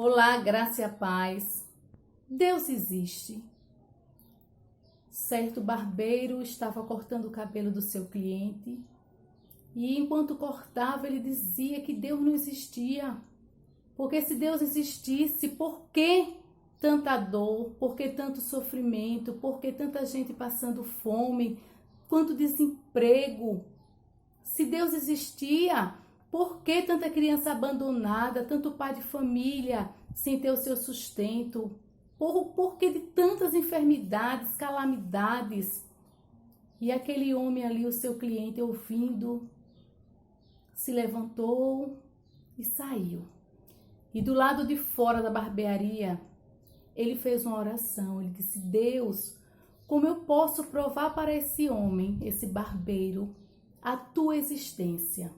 Olá, graça e a paz. Deus existe. Certo barbeiro estava cortando o cabelo do seu cliente e enquanto cortava ele dizia que Deus não existia. Porque se Deus existisse, por que tanta dor? Por que tanto sofrimento? Por que tanta gente passando fome? Quanto desemprego? Se Deus existia, por que tanta criança abandonada, tanto pai de família sem ter o seu sustento? Por que de tantas enfermidades, calamidades? E aquele homem ali, o seu cliente, ouvindo, se levantou e saiu. E do lado de fora da barbearia, ele fez uma oração. Ele disse: Deus, como eu posso provar para esse homem, esse barbeiro, a tua existência?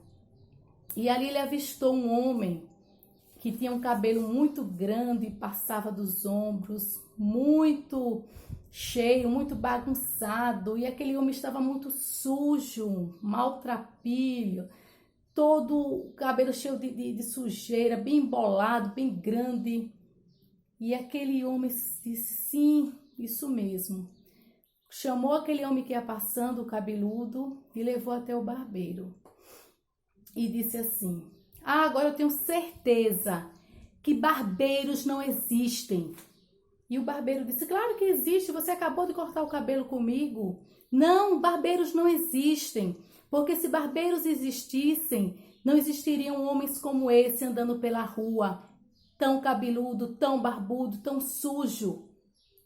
E ali ele avistou um homem que tinha um cabelo muito grande, passava dos ombros, muito cheio, muito bagunçado. E aquele homem estava muito sujo, maltrapilho, todo o cabelo cheio de sujeira, bem embolado, bem grande. E aquele homem disse: sim, isso mesmo. Chamou aquele homem que ia passando, o cabeludo, e levou até o barbeiro. E disse assim: agora eu tenho certeza que barbeiros não existem. E o barbeiro disse: claro que existe, você acabou de cortar o cabelo comigo. Não, barbeiros não existem, porque se barbeiros existissem, não existiriam homens como esse andando pela rua, tão cabeludo, tão barbudo, tão sujo.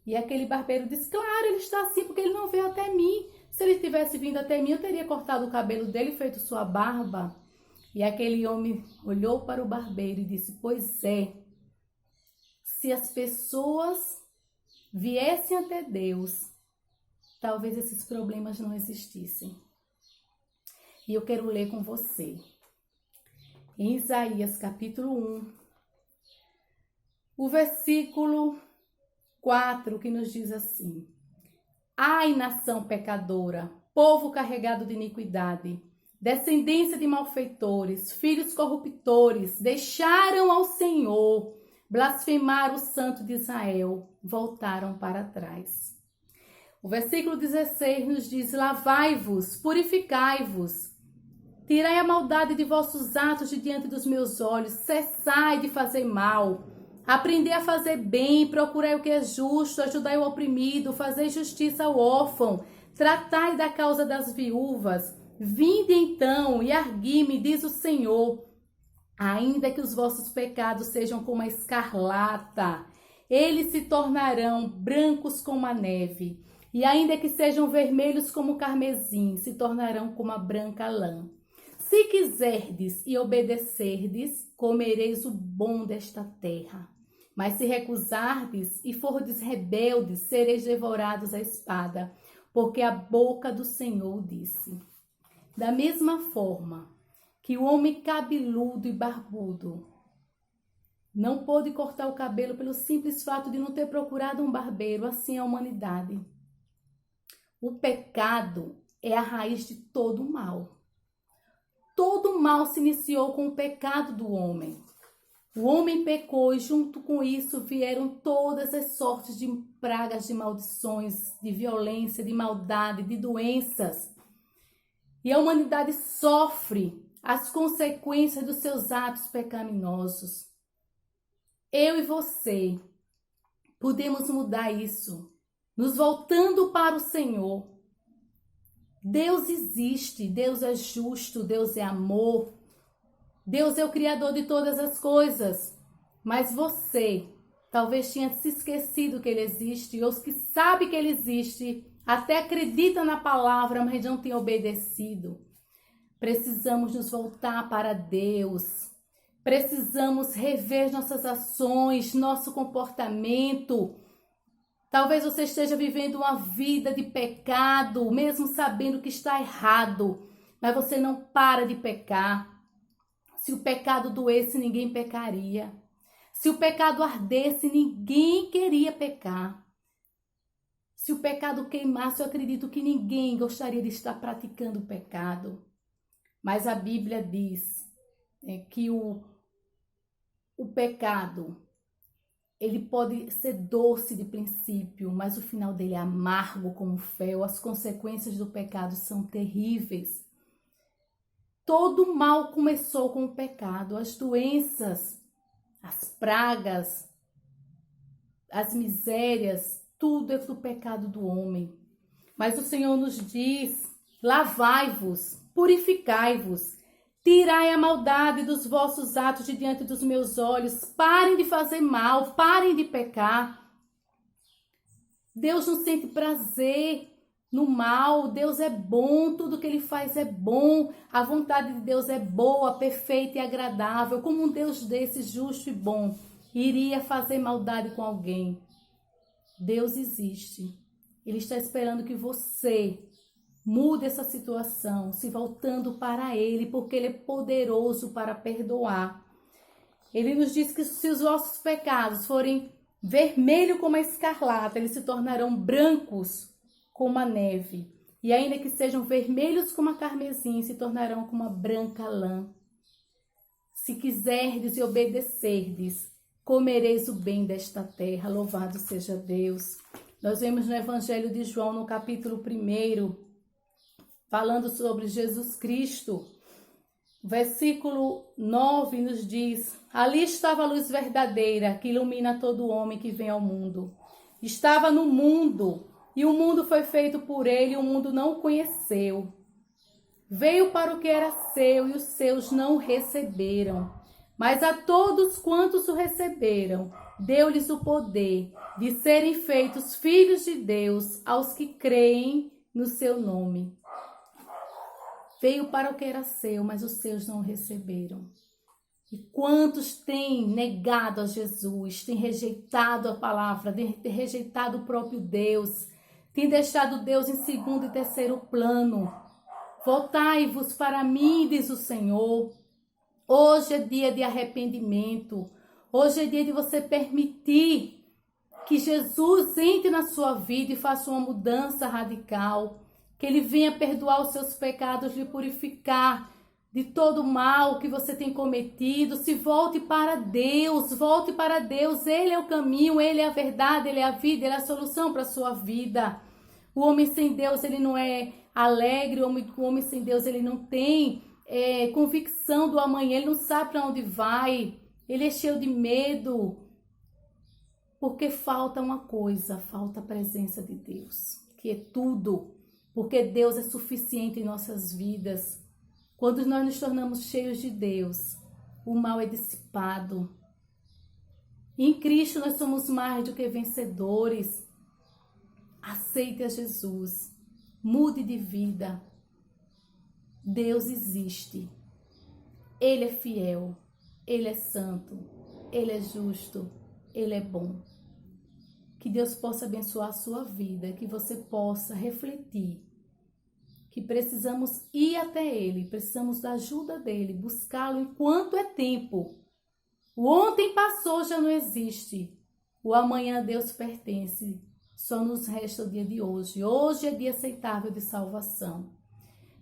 E aquele barbeiro disse: claro, ele está assim porque ele não veio até mim. Se ele tivesse vindo até mim, eu teria cortado o cabelo dele e feito sua barba. E aquele homem olhou para o barbeiro e disse: pois é, se as pessoas viessem até Deus, talvez esses problemas não existissem. E eu quero ler com você, em Isaías capítulo 1, o versículo 4, que nos diz assim: ai, nação pecadora, povo carregado de iniquidade, descendência de malfeitores, filhos corruptores, deixaram ao Senhor, blasfemaram o Santo de Israel, voltaram para trás. O versículo 16 nos diz: lavai-vos, purificai-vos, tirai a maldade de vossos atos de diante dos meus olhos, cessai de fazer mal, aprendei a fazer bem, procurai o que é justo, ajudai o oprimido, fazei justiça ao órfão, tratai da causa das viúvas. Vinde então e argui-me, diz o Senhor, ainda que os vossos pecados sejam como a escarlata, eles se tornarão brancos como a neve, e ainda que sejam vermelhos como o carmesim, se tornarão como a branca lã. Se quiserdes e obedecerdes, comereis o bom desta terra. Mas se recusardes e fordes rebeldes, sereis devorados à espada, porque a boca do Senhor disse. Da mesma forma que o homem cabeludo e barbudo não pôde cortar o cabelo pelo simples fato de não ter procurado um barbeiro, assim é a humanidade. O pecado é a raiz de todo o mal. Todo o mal se iniciou com o pecado do homem. O homem pecou e junto com isso vieram todas as sortes de pragas, de maldições, de violência, de maldade, de doenças. E a humanidade sofre as consequências dos seus atos pecaminosos. Eu e você podemos mudar isso, nos voltando para o Senhor. Deus existe, Deus é justo, Deus é amor, Deus é o Criador de todas as coisas. Mas você talvez tenha se esquecido que Ele existe, ou os que sabem que Ele existe, até acredita na palavra, mas não tem obedecido. Precisamos nos voltar para Deus. Precisamos rever nossas ações, nosso comportamento. Talvez você esteja vivendo uma vida de pecado, mesmo sabendo que está errado, mas você não para de pecar. Se o pecado doesse, ninguém pecaria. Se o pecado ardesse, ninguém queria pecar. Se o pecado queimasse, eu acredito que ninguém gostaria de estar praticando o pecado. Mas a Bíblia diz que o pecado ele pode ser doce de princípio, mas o final dele é amargo como fel. As consequências do pecado são terríveis. Todo mal começou com o pecado. As doenças, as pragas, as misérias, tudo é do pecado do homem. Mas o Senhor nos diz: lavai-vos, purificai-vos, tirai a maldade dos vossos atos de diante dos meus olhos, parem de fazer mal, parem de pecar. Deus não sente prazer no mal, Deus é bom, tudo que Ele faz é bom, a vontade de Deus é boa, perfeita e agradável. Como um Deus desse, justo e bom, iria fazer maldade com alguém? Deus existe. Ele está esperando que você mude essa situação, se voltando para Ele, porque Ele é poderoso para perdoar. Ele nos diz que se os vossos pecados forem vermelho como a escarlata, eles se tornarão brancos como a neve. E ainda que sejam vermelhos como a carmesim, se tornarão como a branca lã. Se quiserdes e obedecerdes, comereis o bem desta terra. Louvado seja Deus. Nós vemos no Evangelho de João, no capítulo 1, falando sobre Jesus Cristo. Versículo 9 nos diz: ali estava a luz verdadeira que ilumina todo homem que vem ao mundo. Estava no mundo, e o mundo foi feito por ele, e o mundo não o conheceu. Veio para o que era seu, e os seus não o receberam. Mas a todos quantos o receberam, deu-lhes o poder de serem feitos filhos de Deus, aos que creem no seu nome. Veio para o que era seu, mas os seus não o receberam. E quantos têm negado a Jesus, têm rejeitado a palavra, têm rejeitado o próprio Deus, têm deixado Deus em segundo e terceiro plano. Voltai-vos para mim, diz o Senhor. Hoje é dia de arrependimento. Hoje é dia de você permitir que Jesus entre na sua vida e faça uma mudança radical. Que Ele venha perdoar os seus pecados, lhe purificar de todo o mal que você tem cometido. Se volte para Deus, volte para Deus. Ele é o caminho, Ele é a verdade, Ele é a vida, Ele é a solução para a sua vida. O homem sem Deus, ele não é alegre, o homem sem Deus, ele não tem convicção do amanhã, ele não sabe para onde vai, ele é cheio de medo, porque falta uma coisa, falta a presença de Deus, que é tudo. Porque Deus é suficiente em nossas vidas. Quando nós nos tornamos cheios de Deus, o mal é dissipado. Em Cristo nós somos mais do que vencedores. Aceite a Jesus. Mude de vida. Deus existe. Ele é fiel. Ele é santo. Ele é justo. Ele é bom. Que Deus possa abençoar a sua vida, que você possa refletir que precisamos ir até Ele, precisamos da ajuda dEle, buscá-lo enquanto é tempo. O ontem passou, já não existe. O amanhã a Deus pertence, só nos resta o dia de hoje. Hoje é dia aceitável de salvação.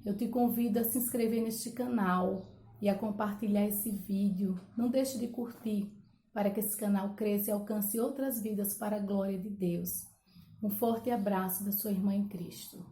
Eu te convido a se inscrever neste canal e a compartilhar esse vídeo. Não deixe de curtir, para que esse canal cresça e alcance outras vidas para a glória de Deus. Um forte abraço da sua irmã em Cristo.